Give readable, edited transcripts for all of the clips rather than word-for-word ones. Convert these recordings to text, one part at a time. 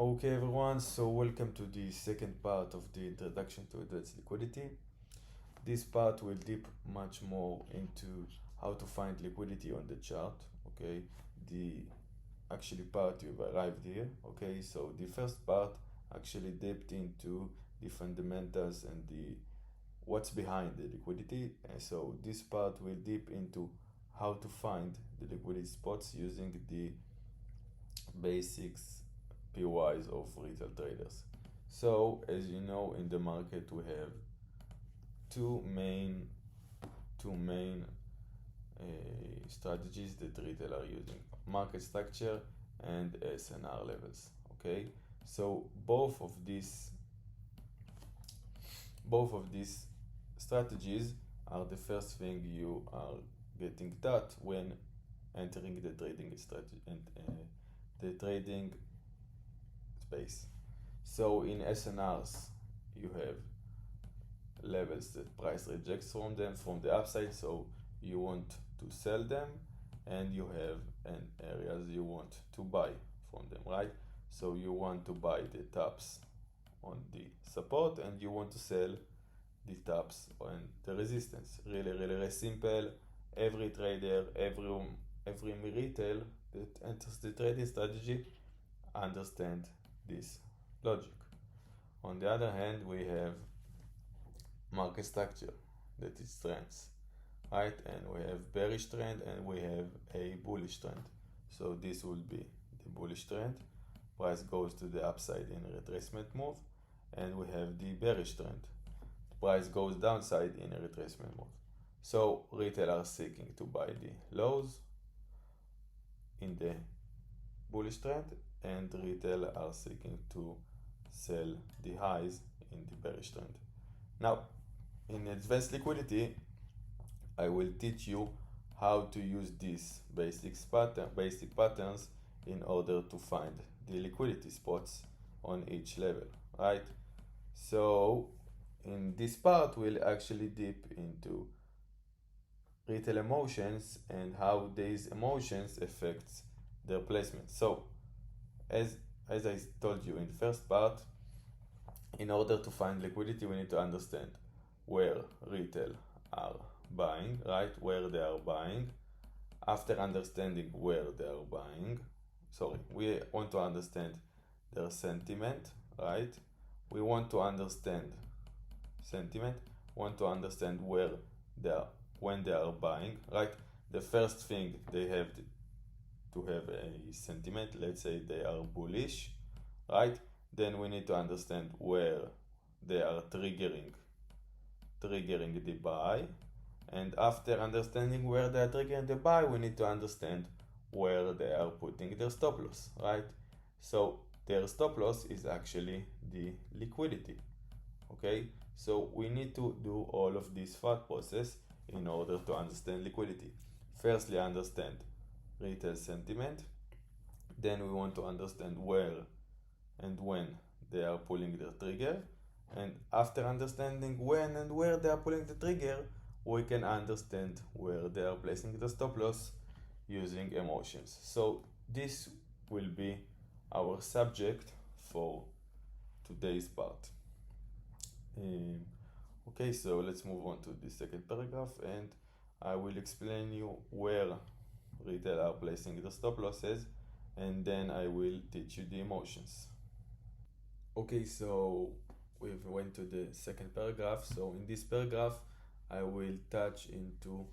Okay everyone, so welcome to the second part of the introduction to advanced liquidity. This part will deep much more into how to find liquidity on the chart. Okay, the actually part you've arrived here. Okay, so the first part actually dipped into the fundamentals and the what's behind the liquidity, and so this part will deep into how to find the liquidity spots using the basics P.1s of retail traders. So as you know, in the market we have two main strategies that retail are using: market structure and SnR levels. Okay, so both of these strategies are the first thing you are getting taught when entering the trading strategy and the trading space. So in SNRs, you have levels that price rejects from them from the upside, so you want to sell them, and you have an areas you want to buy from them, right? So you want to buy the tops on the support, and you want to sell the tops on the resistance. Really simple. Every trader, every retail that enters the trading strategy understand this logic. On the other hand, we have market structure, that is trends, right? And we have bearish trend and we have a bullish trend. So this will be the bullish trend. Price goes to the upside in a retracement move, and we have the bearish trend. Price goes downside in a retracement move. So retail are seeking to buy the lows in the bullish trend, and retail are seeking to sell the highs in the bearish trend. Now, in advanced liquidity, I will teach you how to use these basic patterns in order to find the liquidity spots on each level, right? So in this part, we'll actually dip into retail emotions and how these emotions affect their placement. So as I told you in the first part, in order to find liquidity, we need to understand where retail are buying, right? Where they are buying. After understanding where they are buying, we want to understand their sentiment, right? We want to understand sentiment, want to understand where they are, when they are buying, right? The first thing they have to have a sentiment. Let's say they are bullish, right? Then we need to understand where they are triggering the buy, and after understanding where they are triggering the buy, we need to understand where they are putting their stop loss, right? So their stop loss is actually the liquidity. Okay, so we need to do all of this thought process in order to understand liquidity. Firstly, understand retail sentiment, then we want to understand where and when they are pulling the trigger, and after understanding when and where they are pulling the trigger, we can understand where they are placing the stop loss using emotions. So this will be our subject for today's part. Okay, so let's move on to the second paragraph, and I will explain you where retail are placing the stop losses, and then I will teach you the emotions. Okay, so we went to the second paragraph. So in this paragraph, I will touch into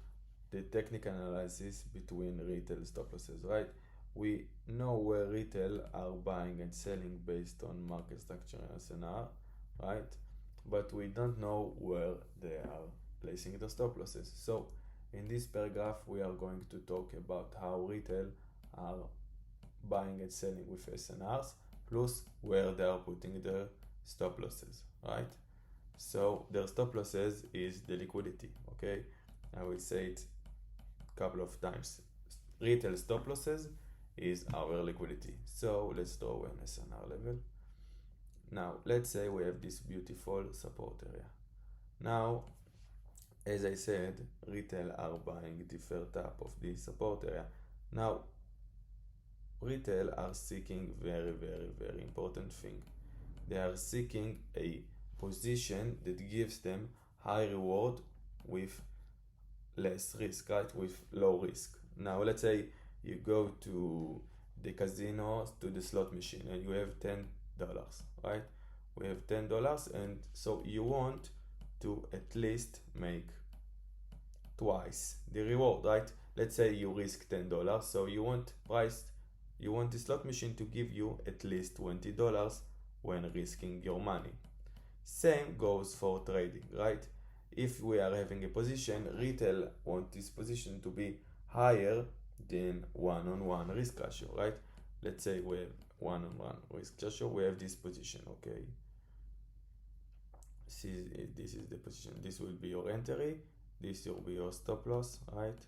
the technical analysis between retail stop losses, right? We know where retail are buying and selling based on market structure and SnR, right? But we don't know where they are placing the stop losses. So in this paragraph, we are going to talk about how retail are buying and selling with SnRs, plus where they are putting their stop losses, right? So their stop losses is the liquidity. Okay, I will say it a couple of times. Retail stop losses is our liquidity. So let's draw an SnR level. Now let's say we have this beautiful support area. Now, as I said, retail are buying the first top of the support area. Now retail are seeking very important thing. They are seeking a position that gives them high reward with less risk, right? With low risk. Now let's say you go to the casino, to the slot machine, and you have $10, right? We have $10, and so you want to at least make twice the reward, right? Let's say you risk $10, so you want the slot machine to give you at least $20 when risking your money. Same goes for trading, right? If we are having a position, retail want this position to be higher than one-on-one risk ratio, right? Let's say we have one-on-one risk ratio, we have this position, okay? See, this is the position. This will be your entry, this will be your stop loss, right?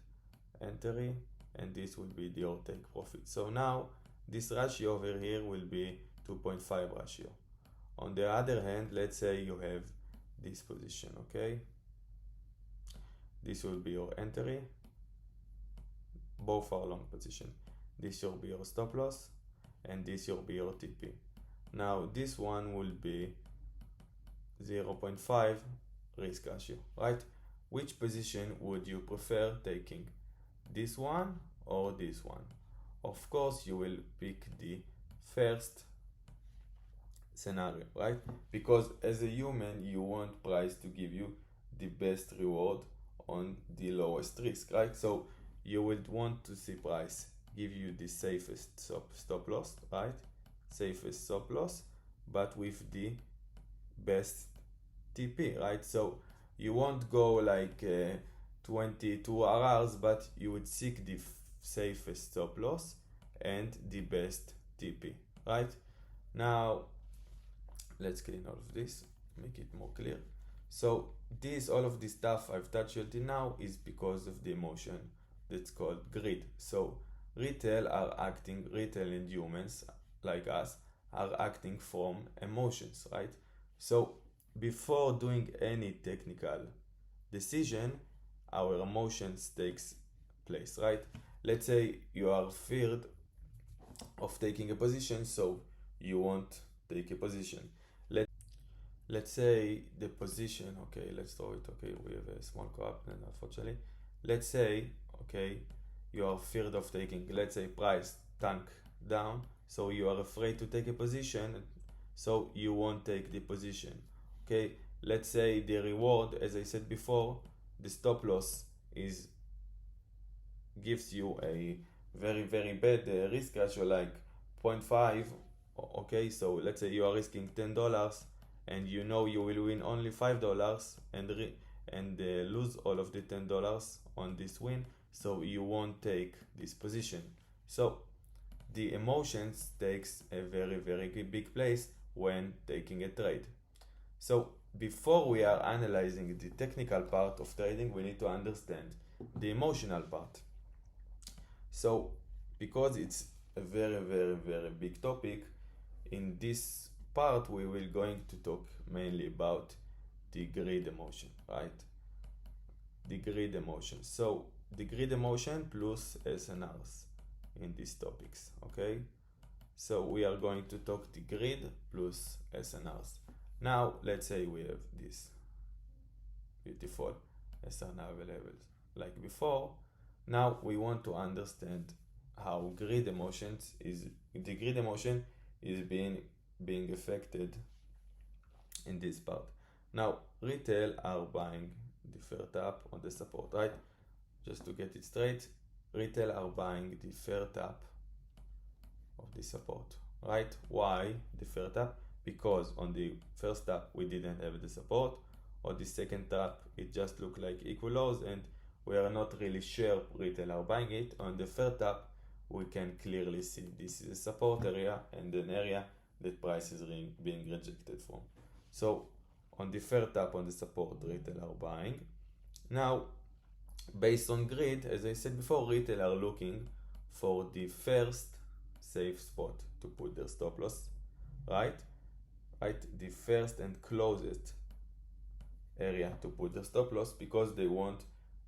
Entry, and this will be your take profit. So now this ratio over here will be 2.5 ratio. On the other hand, let's say you have this position, okay? This will be your entry, both are long position. This will be your stop loss, and this will be your TP. Now this one will be 0.5 risk ratio, right? Which position would you prefer taking? This one or this one? Of course you will pick the first scenario, right? Because as a human you want price to give you the best reward on the lowest risk, right? So you would want to see price give you the safest stop loss, right? Safest stop loss, but with the best TP, right? So you won't go like 22 hours, but you would seek the safest stop loss and the best TP, right? Now let's clean all of this, make it more clear. So all of this stuff I've touched until now is because of the emotion that's called greed. So retail and humans like us are acting from emotions, right? So before doing any technical decision, our emotions takes place, right? Let's say you are feared of taking a position, so you won't take a position. Let's say the position, okay, let's throw it, okay, we have a small co-op, and unfortunately, let's say, okay, you are feared of taking, let's say price tank down, so you are afraid to take a position, so you won't take the position, okay? Let's say the reward, as I said before, the stop loss gives you a very bad risk ratio like 0.5, okay? So let's say you are risking $10 and you know you will win only $5 and lose all of the $10 on this win, so you won't take this position. So the emotions takes a very big place when taking a trade. So before we are analyzing the technical part of trading, we need to understand the emotional part. So because it's a very big topic, in this part we will going to talk mainly about the greed emotion, right? The greed emotion. So the greed emotion plus SnRs in these topics, okay? So we are going to talk the greed plus SnRs. Now let's say we have this beautiful SnR levels like before. Now we want to understand how the greed emotion is being affected in this part. Now retail are buying the fair tap on the support, right? Just to get it straight, retail are buying the fair tap of the support, right? Why the fair tap? Because on the first tap we didn't have the support, or the second tap it just looked like equal lows and we are not really sure retail are buying it. On the third tap we can clearly see this is a support area and an area that price is being rejected from. So on the third tap on the support, retail are buying. Now based on greed, as I said before, retail are looking for the first safe spot to put their stop loss, right? The first and closest area to put their stop loss, because they want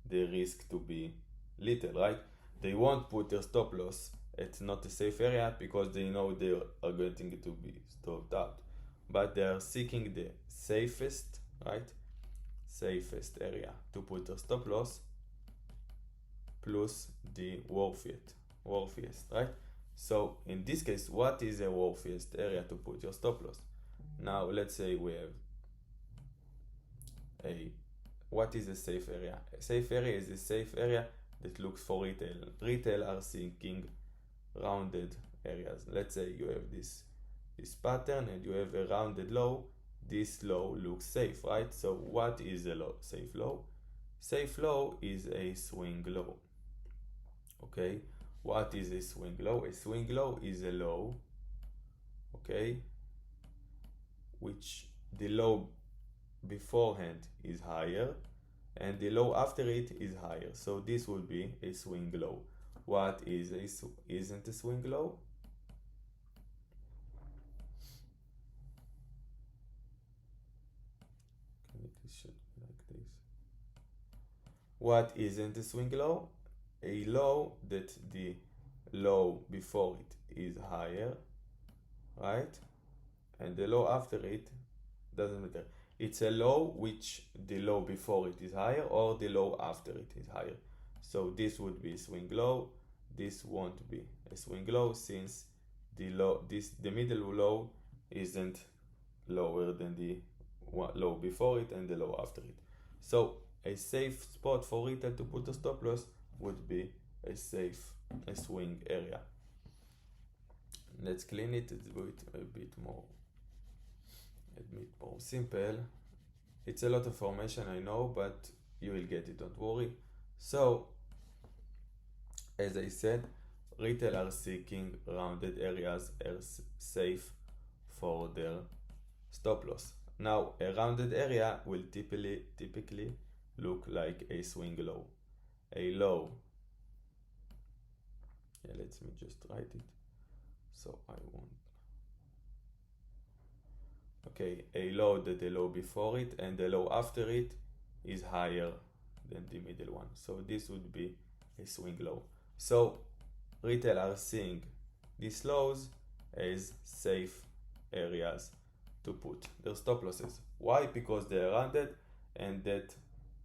the risk to be little, right? They won't put their stop loss it's not a safe area because they know they are going to be stopped out, but they are seeking the safest, right? Safest area to put a stop loss plus the worthiest, right? So in this case, what is a worthiest area to put your stop loss? Now let's say we have what is a safe area? A safe area is a safe area that looks for retail. Retail are seeking rounded areas. Let's say you have this pattern and you have a rounded low. This low looks safe, right? So what is a safe low? Safe low is a swing low. Okay, what is a swing low? A swing low is a low, okay, which the low beforehand is higher and the low after it is higher. So this would be a swing low. What is isn't a swing low? It should be like this. What isn't a swing low? A low that the low before it is higher, right? And the low after it doesn't matter. It's a low which the low before it is higher or the low after it is higher. So this would be a swing low. This won't be a swing low since the middle low isn't lower than the low before it and the low after it. So a safe spot for retail to put a stop loss would be a swing area. Let's clean it, do it a bit more simple. It's a lot of information, I know, but you will get it, don't worry. So as I said, retail are seeking rounded areas as safe for their stop loss. Now a rounded area will typically look like a swing low. A low, let me just write it so I won't. Okay, a low that the low before it and the low after it is higher than the middle one. So this would be a swing low. So retail are seeing these lows as safe areas to put their stop losses. Why? Because they are rounded, and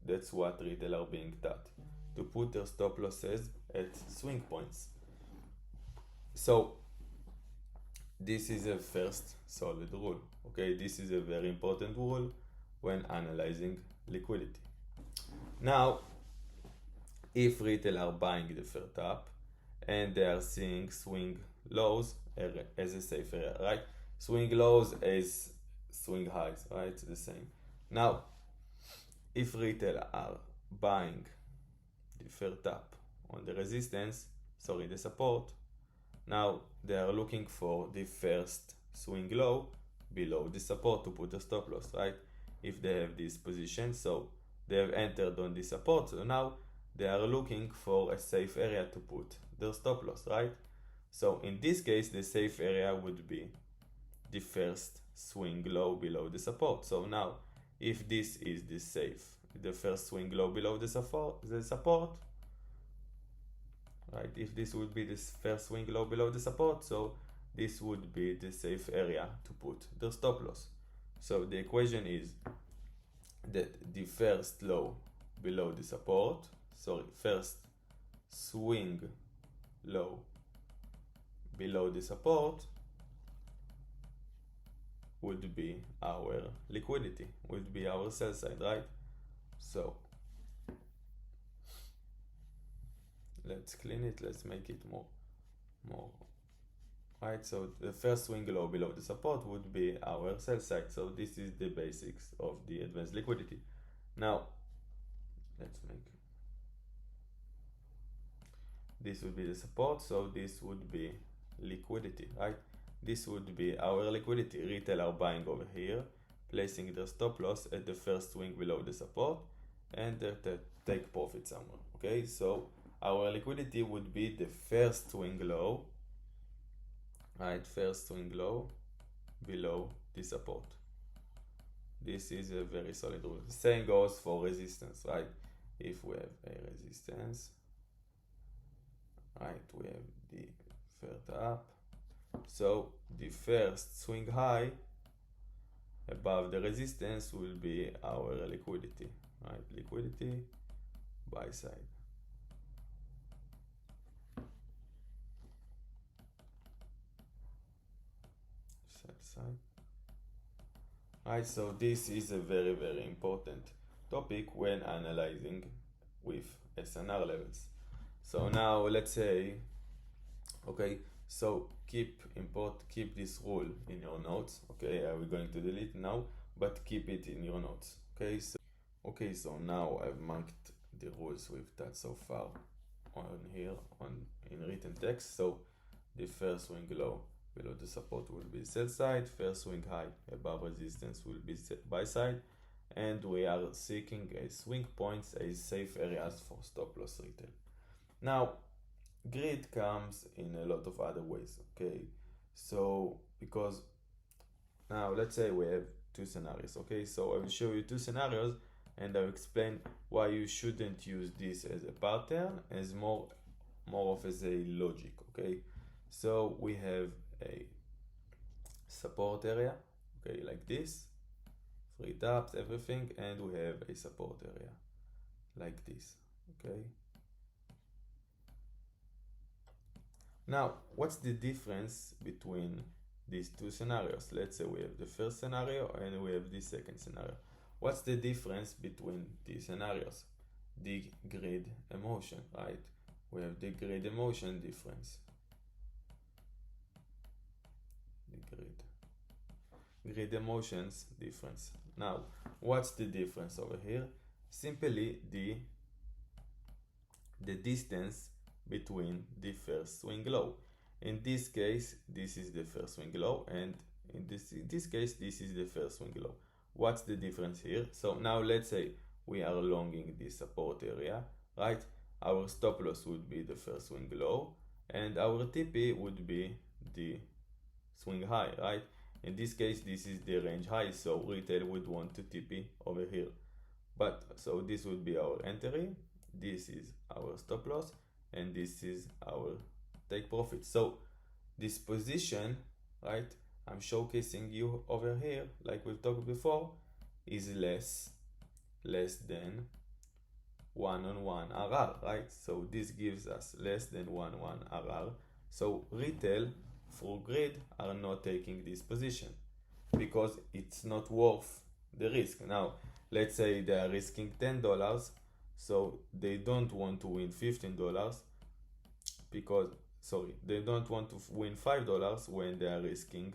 that's what retail are being taught, to put their stop losses at swing points. So this is a first solid rule. Okay, this is a very important rule when analyzing liquidity. Now, if retail are buying the first up and they are seeing swing lows as a safe area, right? Swing lows as swing highs, right? It's the same. Now, if retail are buying the first up on the the support, now they are looking for the first swing low below the support to put a stop loss, right? If they have this position, so they have entered on the support, so now they are looking for a safe area to put their stop loss, right? So in this case, the safe area would be the first swing low below the support. So now, if this is the first swing low below the support, right? If this would be this first swing low below the support, so this would be the safe area to put the stop loss. So the equation is that the first low below the support, first swing low below the support would be our liquidity, would be our sell side, right? So let's clean it, let's make it more right. So the first swing low below the support would be our sell side. So this is the basics of the advanced liquidity. Now let's make this would be the support, so this would be liquidity, right? This would be our liquidity. Retail are buying over here, placing their stop loss at the first swing below the support, and they take profit somewhere. Okay, so our liquidity would be the first swing low, right? First swing low below the support. This is a very solid rule. Same goes for resistance, right? If we have a resistance, right, we have the further up. So the first swing high above the resistance will be our liquidity, right? Liquidity, buy side. Sell side. Right, so this is a very, very important topic when analyzing with SnR levels. So now let's say, okay, so keep this rule in your notes. Okay, we're going to delete now, but keep it in your notes. Okay, so now I've marked the rules with that so far on here in written text. So the first swing low below the support will be sell side, first swing high above resistance will be buy side, and we are seeking a swing points as safe areas for stop loss retail. Now grid comes in a lot of other ways. Okay, so because now let's say we have two scenarios. Okay, so I will show you two scenarios and I'll explain why you shouldn't use this as a pattern, as more of as a logic. Okay, so we have a support area, okay, like this, 3 taps, everything, and we have a support area like this. Okay, now what's the difference between these two scenarios? Let's say we have the first scenario and we have the second scenario. What's the difference between these scenarios? The grid emotion, right? We have the grid emotion difference. The grid emotions difference. Now, what's the difference over here? Simply the distance between the first swing low. In this case, this is the first swing low, and in this case, this is the first swing low. What's the difference here? So now let's say we are longing this support area, right? Our stop loss would be the first swing low, and our TP would be the swing high, right? In this case, this is the range high, so retail would want to TP over here. But so this would be our entry, this is our stop loss, and this is our take profit. So this position, right, I'm showcasing you over here, like we've talked before, is less than 1-on-1 RR, right? So this gives us less than 1-1 RR. So retail for grid are not taking this position because it's not worth the risk. Now, let's say they are risking $10, so they don't want to win $15 because, sorry, they don't want to win $5 when they are risking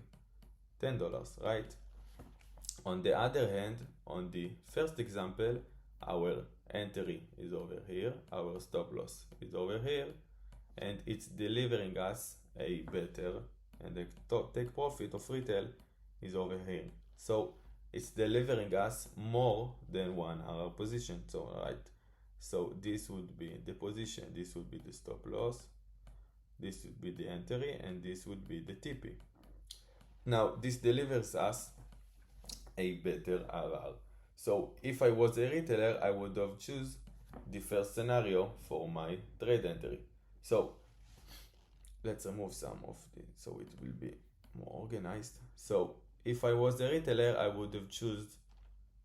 $10, right? On the other hand, on the first example, our entry is over here, our stop loss is over here, and it's delivering us a better, and the take profit of retail is over here. So it's delivering us more than 1 RR position. So right, so this would be the position, this would be the stop loss, this would be the entry, and this would be the TP. Now this delivers us a better RR. So if I was a retailer, I would have choose the first scenario for my trade entry. So let's remove some of the, so it will be more organized. So if I was a retailer, I would have choose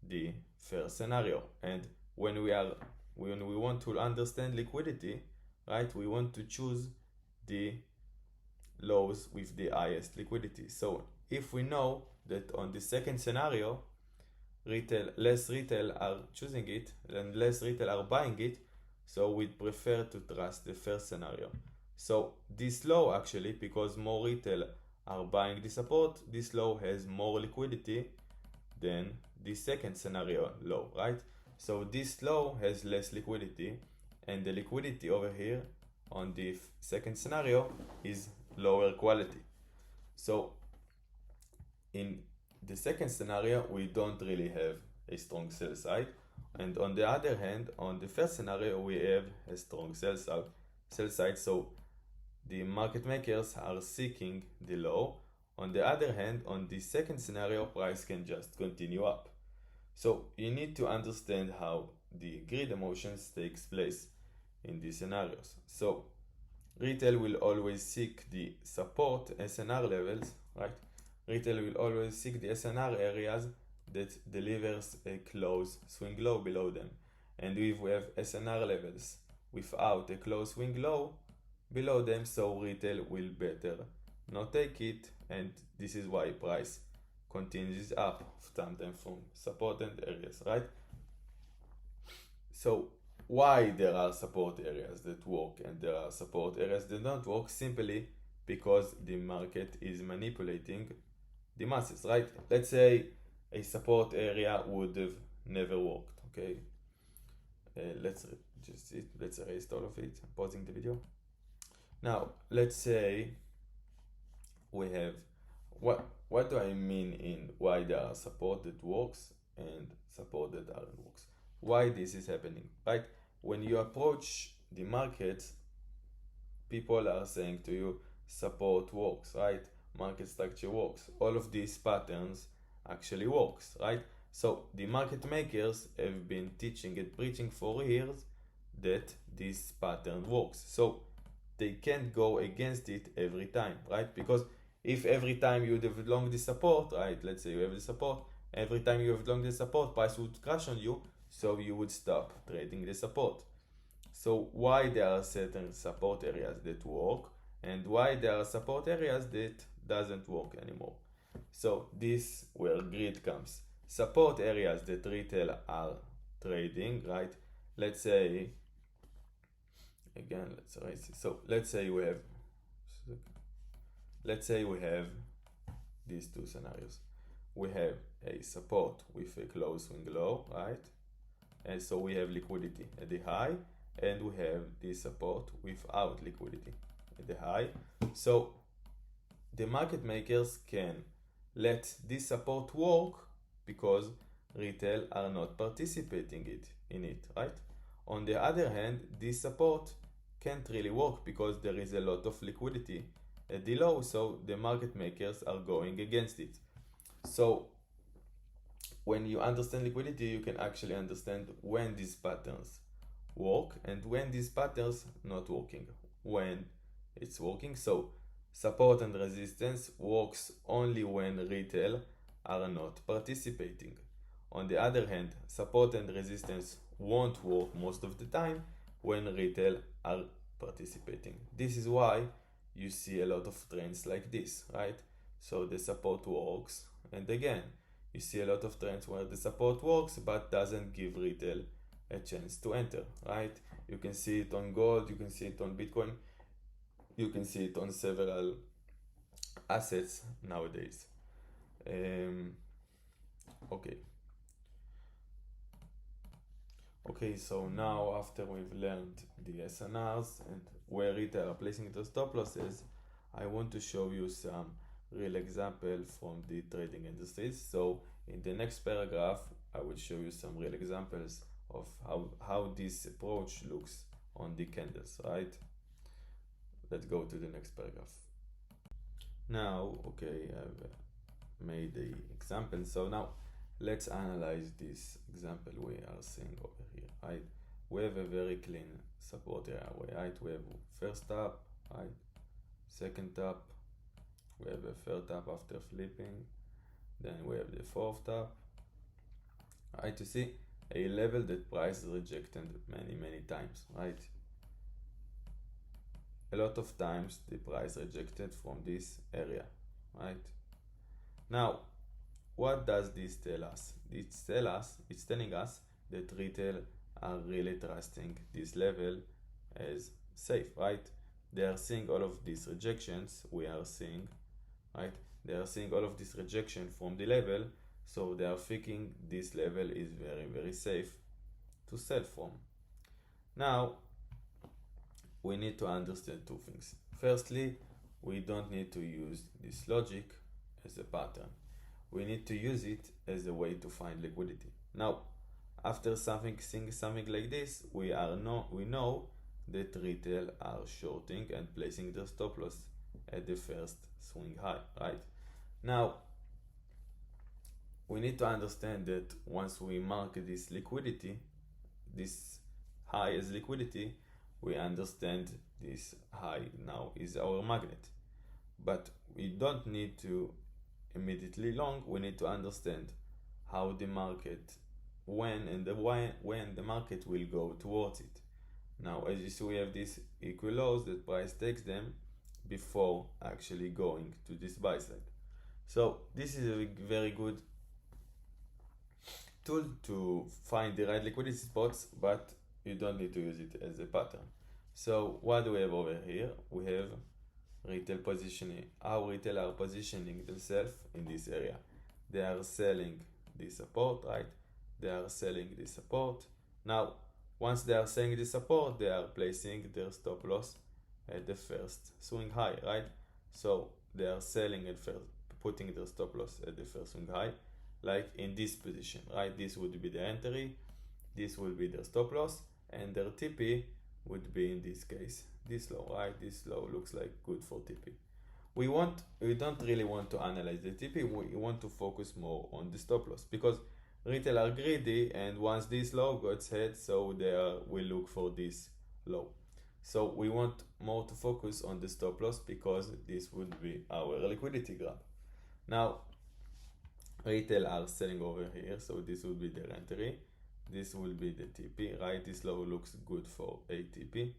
the first scenario. And when we want to understand liquidity, right, we want to choose the lows with the highest liquidity. So if we know that on the second scenario, less retail are choosing it and less retail are buying it, so we'd prefer to trust the first scenario. So this low, actually, because more retail are buying the support, this low has more liquidity than the second scenario low, right? So this low has less liquidity, and the liquidity over here on the second scenario is lower quality. So in the second scenario, we don't really have a strong sell side, and on the other hand, on the first scenario, we have a strong sell side. So the market makers are seeking the low. On the other hand, on the second scenario, price can just continue up. So you need to understand how the grid emotions takes place in these scenarios. So retail will always seek the support SNR levels, right? Retail will always seek the SNR areas that delivers a close swing low below them. And if we have SNR levels without a close swing low below them, so retail will better not take it, and this is why price continues up sometimes from supported areas, right? So why there are support areas that work and there are support areas that don't work? Simply because the market is manipulating the masses, right? Let's say a support area would have never worked, okay? Let's erase all of it. I'm pausing the video. Now let's say we have what do I mean in why there are support that works and support that aren't works? Why this is happening, right? When you approach the market, people are saying to you support works, right? Market structure works. All of these patterns actually works, right? So the market makers have been teaching and preaching for years that this pattern works. So they can't go against it every time, right? Because if every time you have long the support, right? Let's say you have the support, every time you have long the support, price would crash on you, so you would stop trading the support. So why there are certain support areas that work and why there are support areas that doesn't work anymore? So this where greed comes. Support areas that retail are trading, right? Let's say, again, let's erase it. So let's say we have these two scenarios. We have a support with a close swing low, right? And so we have liquidity at the high, and we have this support without liquidity at the high. So the market makers can let this support work because retail are not participating in it, right? On the other hand, this support can't really work because there is a lot of liquidity at the low, so the market makers are going against it. So when you understand liquidity, you can actually understand when these patterns work and when these patterns not working, when it's working. So support and resistance works only when retail are not participating. On the other hand, support and resistance won't work most of the time when retail are participating. This is why you see a lot of trends like this, right? So the support works, and again, you see a lot of trends where the support works but doesn't give retail a chance to enter, right? You can see it on gold, you can see it on Bitcoin, you can see it on several assets nowadays. Okay, so now after we've learned the SNRs and where retail are placing the stop losses, I want to show you some real example from the trading industries. So in the next paragraph, I will show you some real examples of how this approach looks on the candles, right? Let's go to the next paragraph. Now, okay, I've made the example. So now let's analyze this example we are seeing over here, right? We have a very clean support area, right? We have first tap, right? Second tap, we have a third tap after flipping, then we have the fourth tap, right? You see a level that price rejected many times, right? A lot of times the price rejected from this area, right? Now, what does this tell us? It's telling us that retail are really trusting this level as safe, right? They are seeing all of these rejections we are seeing, right? They are seeing all of this rejection from the level, so they are thinking this level is very safe to sell from. Now, we need to understand two things. Firstly, we don't need to use this logic as a pattern. We need to use it as a way to find liquidity. Now, after seeing something like this, we know that retail are shorting and placing their stop loss at the first swing high, right? Now, we need to understand that once we mark this liquidity, this high as liquidity, we understand this high now is our magnet. But we don't need to immediately long, we need to understand how the market, when the market will go towards it. Now, as you see, we have these equal lows that price takes them before actually going to this buy side. So this is a very good tool to find the right liquidity spots, but you don't need to use it as a pattern. So what do we have over here? We have retail positioning. How retail are positioning themselves in this area. They are selling this support, right? They are selling this support. Now, once they are selling this support, they are placing their stop loss at the first swing high, right? So they are selling at first, putting their stop loss at the first swing high, like in this position, right? This would be the entry, this will be their stop loss, and their TP would be, in this case, this low, right? This low looks like good for TP. We don't really want to analyze the TP, we want to focus more on the stop loss, because retail are greedy, and once this low gets hit, so they will look for this low. So we want more to focus on the stop loss, because this would be our liquidity grab. Now, retail are selling over here, so this would be their entry, this will be the TP, right? This low looks good for a TP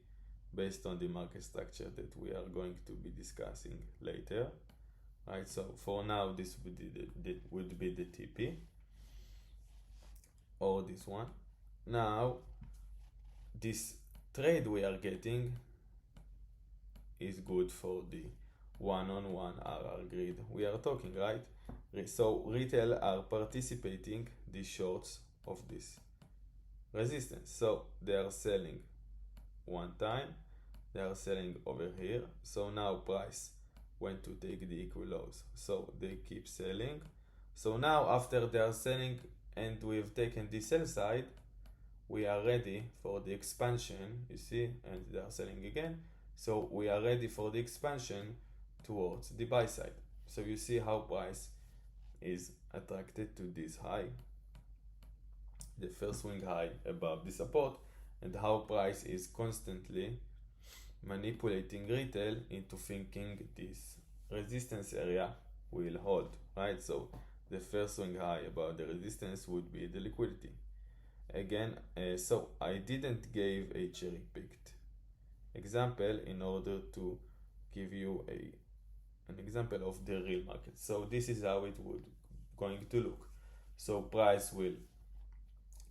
based on the market structure that we are going to be discussing later, right? So for now, this would be the TP, or this one. Now, this trade we are getting is good for the one-on-one RR grid we are talking, right? So retail are participating the shorts of this resistance. So they are selling one time, they are selling over here. So now price went to take the equal lows, so they keep selling. So now after they are selling and we've taken the sell side, we are ready for the expansion, you see, and they are selling again. So we are ready for the expansion towards the buy side. So you see how price is attracted to this high, the first swing high above the support, and how price is constantly manipulating retail into thinking this resistance area will hold, right? So the first swing high above the resistance would be the liquidity. Again, so I didn't give a cherry picked example in order to give you an example of the real market. So this is how it would going to look. So price will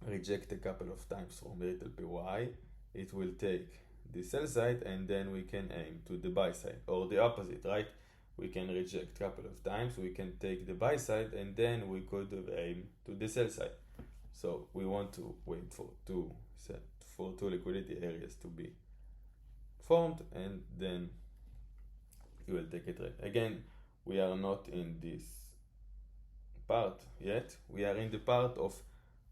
reject a couple of times from retail PY, it will take the sell side, and then we can aim to the buy side, or the opposite, right? We can reject a couple of times, we can take the buy side, and then we could aim to the sell side. So we want to wait for two liquidity areas to be formed, and then you will take a trade. Again, we are not in this part yet, we are in the part of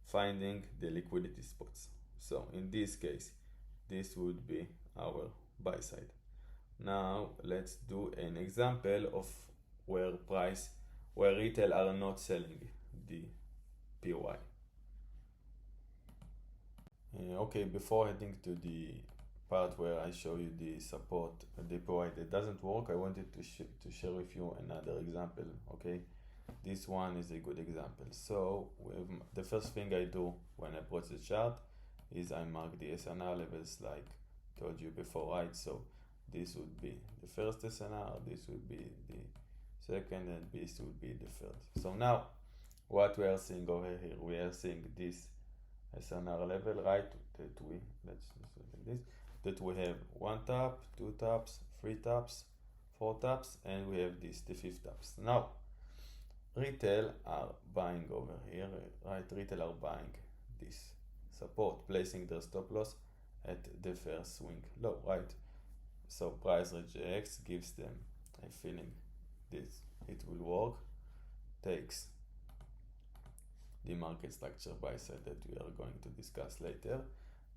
finding the liquidity spots. So in this case, this would be our buy side. Now let's do an example of where retail are not selling the PY. Okay, before heading to the part where I show you the support, the PY that doesn't work, I wanted to share with you another example. Okay, this one is a good example. So the first thing I do when I approach the chart is I mark the SnR levels, like told you before, right? So this would be the first SnR, this would be the second, and this would be the third. So now what we are seeing over here, we are seeing this SnR level, right? That we have one tap, two taps, three taps, four taps, and we have this, the fifth taps. Now retail are buying over here, right? Retail are buying this support, placing their stop loss at the first swing low, right? So price rejects, gives them a feeling this it will work, takes the market structure buy side that we are going to discuss later.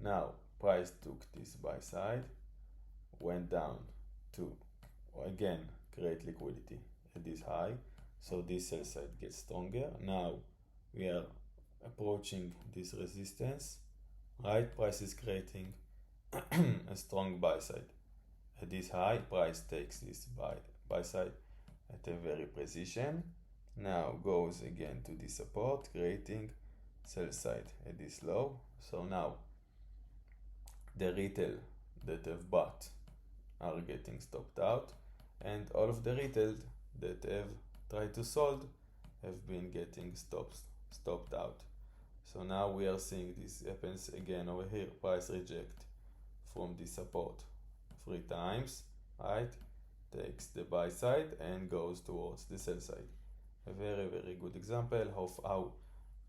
Now price took this buy side, went down to again create liquidity at this high, so this sell side gets stronger. Now we are approaching this resistance, right? Price is creating a strong buy side. at this high, price takes this buy side at a very precision. Now goes again to the support, creating sell side at this low. So now the retail that have bought are getting stopped out, and all of the retail that have tried to sold have been getting stopped out. So now we are seeing this happens again over here. Price reject from the support 3 times, right? Takes the buy side and goes towards the sell side. A very good example of how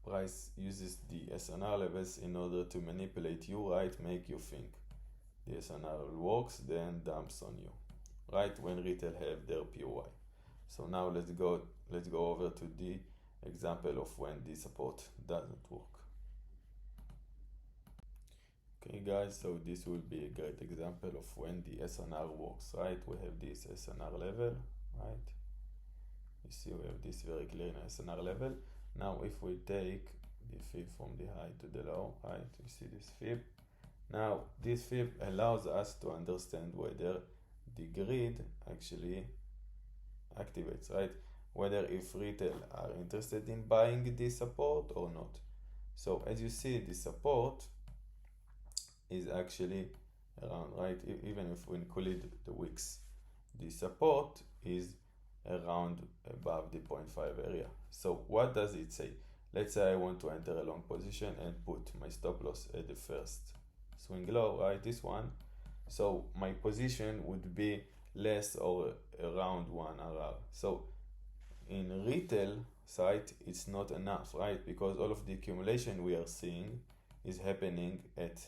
price uses the SnR levels in order to manipulate you, right? Make you think the SnR works, then dumps on you, right? When retail have their P.1. So now let's go over to the example of when the support doesn't work. Okay guys, so this will be a great example of when the SnR works, right? We have this SnR level, right? You see we have this very clear SnR level. Now if we take the fib from the high to the low, right? You see this fib. Now this fib allows us to understand whether the grid actually activates, right? Whether if retail are interested in buying this support or not. So as you see, the support is actually around, right? Even if we include the wicks, the support is around above the 0.5 area. So what does it say? Let's say I want to enter a long position and put my stop loss at the first swing low, right? This one. So my position would be less or around 1 RR. So in retail side, it's not enough, right? Because all of the accumulation we are seeing is happening at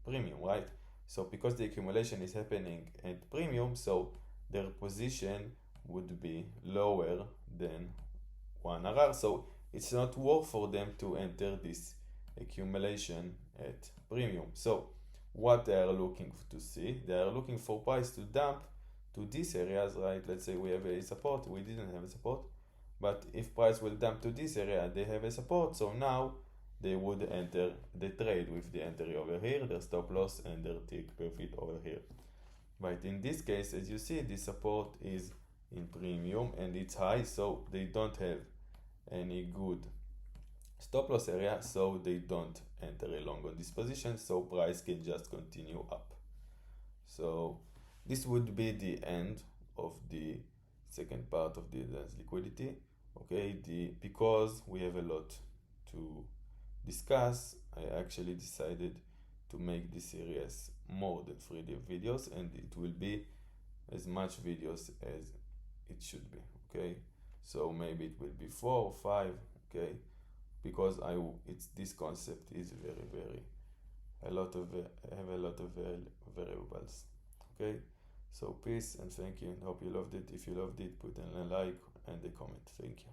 premium, right? So because the accumulation is happening at premium, so their position would be lower than 1 RR. So it's not worth for them to enter this accumulation at premium. So what they are looking to see, they are looking for price to dump to these areas, right? Let's say we have a support, we didn't have a support, but if price will dump to this area, they have a support. So now they would enter the trade with the entry over here, their stop loss and their take profit over here. But in this case, as you see, the support is in premium and it's high, so they don't have any good stop loss area, so they don't enter along on this position, so price can just continue up. So this would be the end of the second part of the advanced liquidity. Okay, because we have a lot to discuss, I actually decided to make this series more than 3D videos, and it will be as much videos as it should be. Okay, so maybe it will be 4 or 5. Okay, because this concept is very have a lot of variables. Okay, so peace and thank you, and hope you loved it. If you loved it, put in a like and a comment. Thank you.